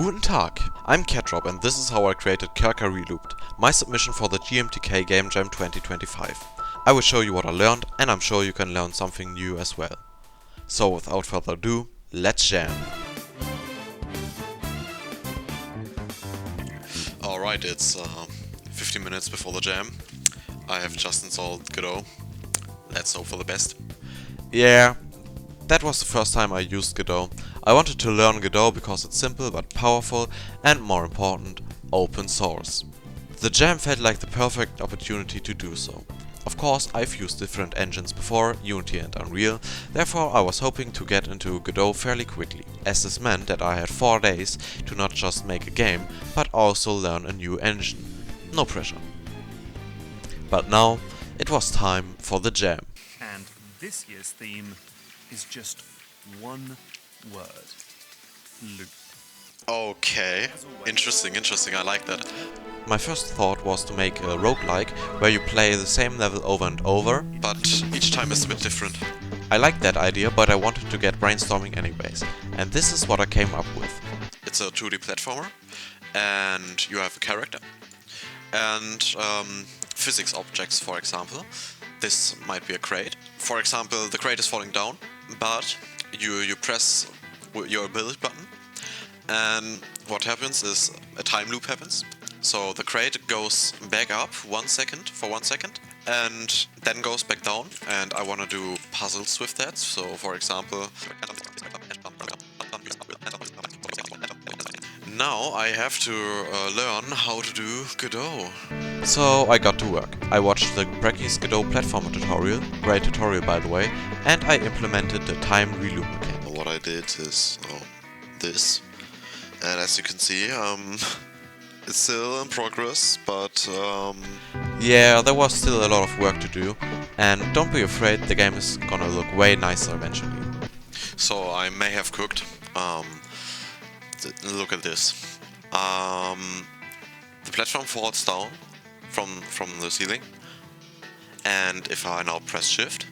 Guten Tag, I'm Catrop and this is how I created Kerker Relooped, my submission for the GMTK Game Jam 2025. I will show you what I learned and I'm sure you can learn something new as well. So without further ado, let's jam! Alright, it's 15 minutes before the jam. I have just installed Godot. Let's hope for the best. Yeah, that was the first time I used Godot. I wanted to learn Godot because it's simple but powerful and, more important, open source. The jam felt like the perfect opportunity to do so. Of course, I've used different engines before, Unity and Unreal, therefore I was hoping to get into Godot fairly quickly, as this meant that I had 4 days to not just make a game, but also learn a new engine. No pressure. But now, it was time for the jam. And this year's theme is just one word. Loop. Okay, interesting, I like that. My first thought was to make a roguelike, where you play the same level over and over, but each time is a bit different. I liked that idea, but I wanted to get brainstorming anyways, and this is what I came up with. It's a 2D platformer, and you have a character, and physics objects, for example. This might be a crate. For example, the crate is falling down, but you press your ability button, and what happens is a time loop happens. So the crate goes back up for 1 second, and then goes back down, and I want to do puzzles with that. So for example, now I have to learn how to do Godot. So I got to work. I watched the Brecky's Godot platformer tutorial, great tutorial by the way, and I implemented the time reloop mechanic. What I did is this, and as you can see, it's still in progress, but yeah, there was still a lot of work to do, and don't be afraid, the game is gonna look way nicer eventually. So I may have cooked. Look at this. The platform falls down from the ceiling, and if I now press shift,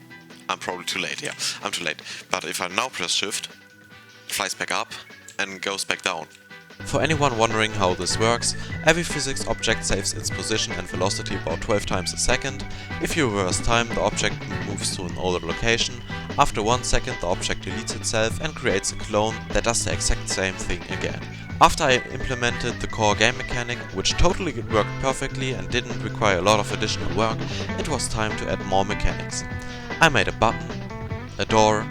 I'm probably too late, yeah, I'm too late, but if I now press shift, it flies back up and goes back down. For anyone wondering how this works, every physics object saves its position and velocity about 12 times a second. If you reverse time, the object moves to an older location. After 1 second, the object deletes itself and creates a clone that does the exact same thing again. After I implemented the core game mechanic, which totally worked perfectly and didn't require a lot of additional work, it was time to add more mechanics. I made a button, a door,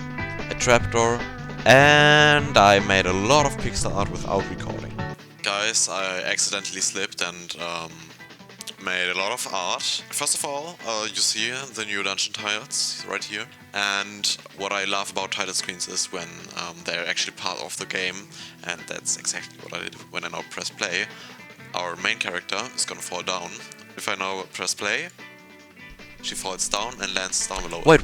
a trapdoor, and I made a lot of pixel art without recording. Guys, I accidentally slipped and made a lot of art. First of all, you see the new dungeon tiles right here. And what I love about title screens is when they're actually part of the game, and that's exactly what I did when I now press play. Our main character is gonna fall down. If I now press play, she falls down and lands down below. Wait.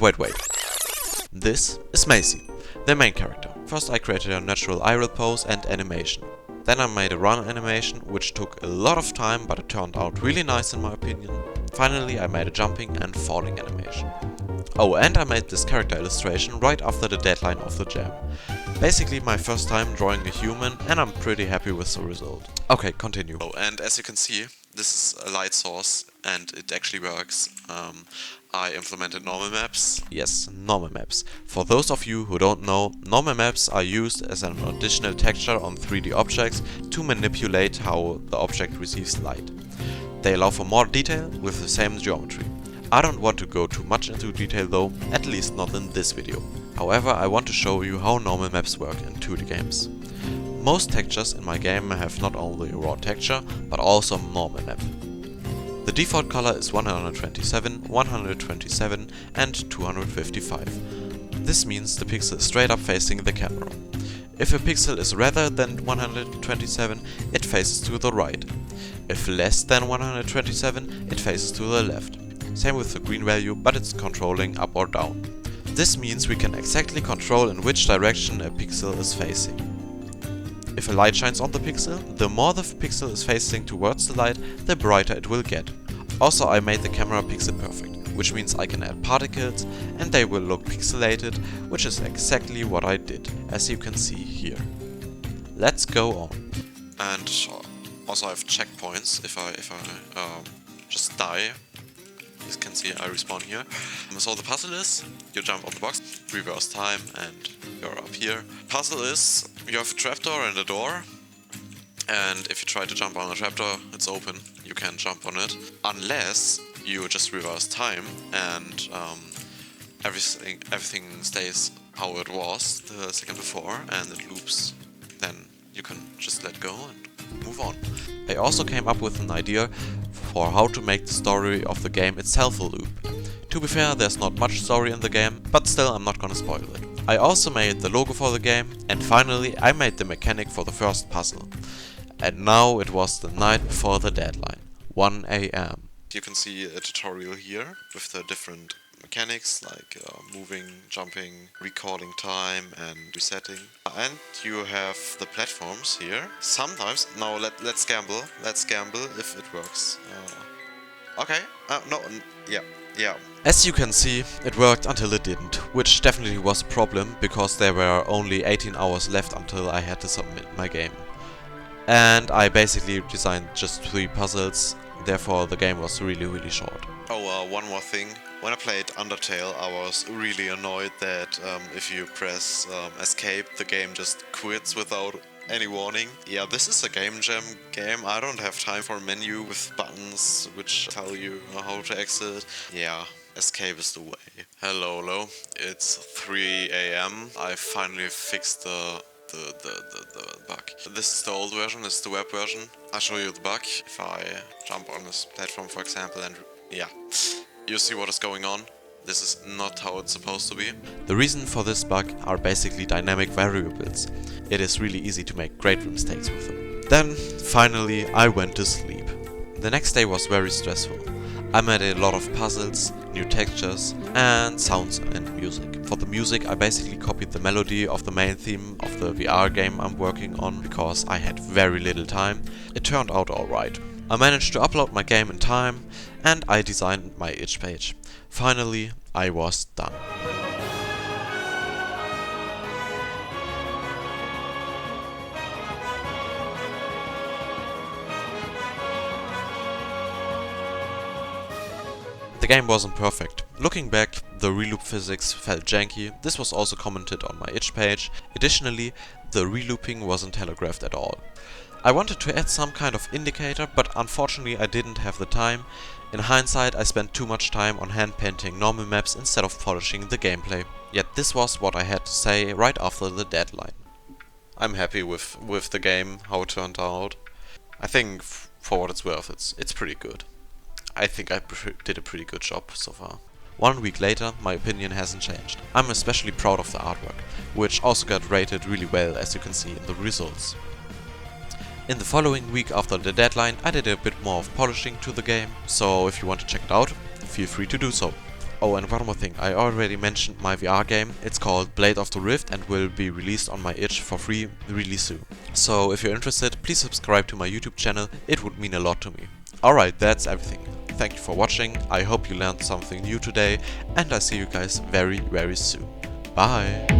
This is Macy, the main character. First I created a natural eye roll pose and animation. Then I made a run animation, which took a lot of time, but it turned out really nice in my opinion. Finally I made a jumping and falling animation. Oh, and I made this character illustration right after the deadline of the jam. Basically my first time drawing a human, and I'm pretty happy with the result. Okay, continue. Oh, and as you can see, this is a light source and it actually works. I implemented normal maps. Yes, normal maps. For those of you who don't know, normal maps are used as an additional texture on 3D objects to manipulate how the object receives light. They allow for more detail with the same geometry. I don't want to go too much into detail though, at least not in this video. However, I want to show you how normal maps work in 2D games. Most textures in my game have not only a raw texture, but also a normal map. The default color is 127, 127 and 255. This means the pixel is straight up facing the camera. If a pixel is rather than 127, it faces to the right. If less than 127, it faces to the left. Same with the green value, but it's controlling up or down. This means we can exactly control in which direction a pixel is facing. If a light shines on the pixel, the more the pixel is facing towards the light, the brighter it will get. Also, I made the camera pixel perfect, which means I can add particles and they will look pixelated, which is exactly what I did, as you can see here. Let's go on. and also I have checkpoints if I just die. You can see I respawn here. So the puzzle is, you jump on the box, reverse time, and you're up here. Puzzle is, you have a trapdoor and a door, and if you try to jump on a trapdoor, it's open. You can't jump on it, unless you just reverse time and everything stays how it was the second before, and it loops. Then you can just let go and move on. I also came up with an idea for how to make the story of the game itself a loop. To be fair, there's not much story in the game, but still I'm not gonna spoil it. I also made the logo for the game, and finally I made the mechanic for the first puzzle. And now it was the night before the deadline, 1 AM. You can see a tutorial here with the different mechanics like moving, jumping, recalling time and resetting. And you have the platforms here. Sometimes, now let's gamble. Let's gamble if it works. Okay, no, yeah. As you can see, it worked until it didn't, which definitely was a problem because there were only 18 hours left until I had to submit my game. And I basically designed just 3 puzzles, therefore the game was really short. Oh, one more thing. When I played Undertale, I was really annoyed that if you press escape, the game just quits without any warning. Yeah, this is a game jam game. I don't have time for a menu with buttons which tell you how to exit. Yeah, escape is the way. Hello. It's 3 AM. I finally fixed the bug. This is the old version, this is the web version. I'll show you the bug. If I jump on this platform, for example, and yeah, you see what is going on. This is not how it's supposed to be. The reason for this bug are basically dynamic variables. It is really easy to make great mistakes with them. Then, finally, I went to sleep. The next day was very stressful. I made a lot of puzzles, new textures, and sounds and music. For the music, I basically copied the melody of the main theme of the VR game I'm working on because I had very little time. It turned out alright. I managed to upload my game in time, and I designed my itch page. Finally, I was done. The game wasn't perfect. Looking back, the reloop physics felt janky. This was also commented on my itch page. Additionally, the relooping wasn't telegraphed at all. I wanted to add some kind of indicator, but unfortunately I didn't have the time. In hindsight, I spent too much time on hand painting normal maps instead of polishing the gameplay. Yet this was what I had to say right after the deadline. I'm happy with the game, how it turned out. I think for what it's worth, it's pretty good. I think I did a pretty good job so far. 1 week later, my opinion hasn't changed. I'm especially proud of the artwork, which also got rated really well, as you can see in the results. In the following week after the deadline, I did a bit more of polishing to the game, so if you want to check it out, feel free to do so. Oh, and one more thing, I already mentioned my VR game. It's called Blade of the Rift and will be released on my itch for free really soon. So if you're interested, please subscribe to my YouTube channel, it would mean a lot to me. Alright, that's everything. Thank you for watching, I hope you learned something new today, and I see you guys very soon. Bye!